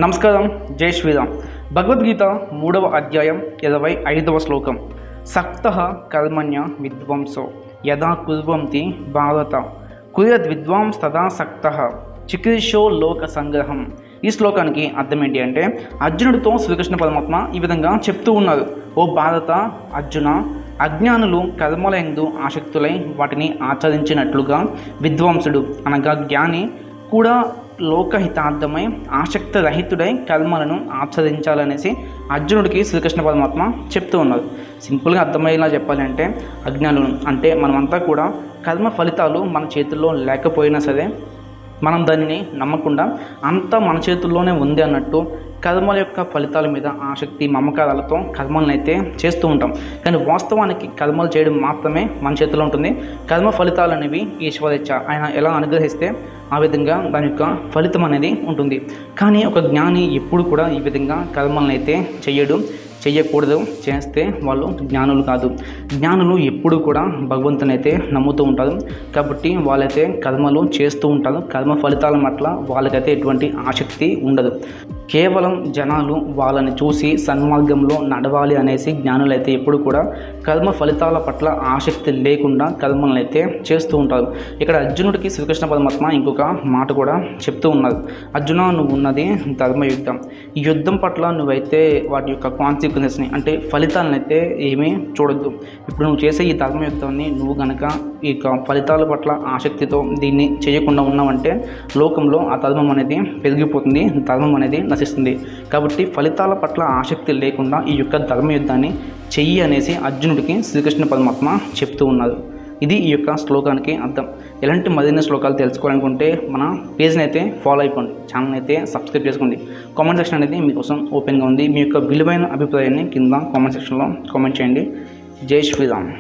నమస్కారం. జై శ్రీరామ్. భగవద్గీత 3వ అధ్యాయం 25వ శ్లోకం. సక్తః కర్మణ్య విద్వాంసో యదా కుర్వంతి భారత కుర్యద్ విద్వాంస్ తదా సక్తః చికీర్షో లోక సంగ్రహం. ఈ శ్లోకానికి అర్థం ఏంటి అంటే, అర్జునుడితో శ్రీకృష్ణ పరమాత్మ ఈ విధంగా చెప్తూ ఉన్నారు. ఓ భారత, అర్జున, అజ్ఞానులు కర్మల యందు ఆసక్తులై వాటిని ఆచరించినట్లుగా విద్వాంసుడు అనగా జ్ఞాని కూడా లోకహితార్థమై ఆసక్తి రహితుడై కర్మలను ఆచరించాలనేసి అర్జునుడికి శ్రీకృష్ణ పరమాత్మ చెప్తూ ఉన్నారు. సింపుల్గా అర్థమయ్యేలా చెప్పాలంటే, అజ్ఞానులు అంటే మనమంతా కూడా కర్మ ఫలితాలు మన చేతుల్లో లేకపోయినా సరే మనం దానిని నమ్మకుండా అంతా మన చేతుల్లోనే ఉంది అన్నట్టు కర్మల యొక్క ఫలితాల మీద ఆసక్తి మమకారాలతో కర్మలను అయితే చేస్తూ ఉంటాం. కానీ వాస్తవానికి కర్మలు చేయడం మాత్రమే మన చేతిలో ఉంటుంది. కర్మ ఫలితాలు అనేవి ఈశ్వరేచ్ఛ. ఆయన ఎలా అనుగ్రహిస్తే ఆ విధంగా దాని యొక్క ఫలితం అనేది ఉంటుంది. కానీ ఒక జ్ఞాని ఎప్పుడు కూడా ఈ విధంగా కర్మలను అయితే చెయ్యకూడదు. చేస్తే వాళ్ళు జ్ఞానులు కాదు. జ్ఞానులు ఎప్పుడు కూడా భగవంతుని అయితే నమ్ముతూ ఉంటారు. కాబట్టి వాళ్ళైతే కర్మలు చేస్తూ ఉంటారు. కర్మ ఫలితాల పట్ల వాళ్ళకైతే ఎటువంటి ఆసక్తి ఉండదు. కేవలం జనాలు వాళ్ళని చూసి సన్మార్గంలో నడవాలి అనేసి జ్ఞానులైతే ఎప్పుడు కూడా కర్మ ఫలితాల పట్ల ఆసక్తి లేకుండా కర్మలను అయితే చేస్తూ ఉంటారు. ఇక్కడ అర్జునుడికి శ్రీకృష్ణ పరమాత్మ ఇంకొక మాట కూడా చెప్తూ ఉన్నారు. అర్జున, నువ్వు ఉన్నది ధర్మయుద్ధం. ఈ యుద్ధం పట్ల నువ్వైతే వాటి యొక్క కాన్సిక్వెన్సెస్ని అంటే ఫలితాలను అయితే ఏమీ చూడొద్దు. ఇప్పుడు నువ్వు చేసే ఈ ధర్మయుద్ధాన్ని నువ్వు కనుక ఈ ఫలితాల పట్ల ఆసక్తితో దీన్ని చేయకుండా ఉన్నావంటే లోకంలో ఆ ధర్మం అనేది పెరిగిపోతుంది, ధర్మం అనేది నశిస్తుంది. కాబట్టి ఫలితాల పట్ల ఆసక్తి లేకుండా ఈ యొక్క ధర్మయుద్ధాన్ని చెయ్యి అనేసి అర్జునుడికి శ్రీకృష్ణ పరమాత్మ చెప్తూ ఉన్నారు. ఇది ఈ యొక్క శ్లోకానికి అర్థం. ఎలాంటి మరిన్ని శ్లోకాలు తెలుసుకోవాలనుకుంటే మన పేజ్ని అయితే ఫాలో అయిపోండి, ఛానల్ అయితే సబ్స్క్రైబ్ చేసుకోండి. కామెంట్ సెక్షన్ అనేది మీకోసం ఓపెన్గా ఉంది. మీ యొక్క విలువైన అభిప్రాయాన్ని కింద కామెంట్ సెక్షన్లో కామెంట్ చేయండి. జై శ్రీరామ్.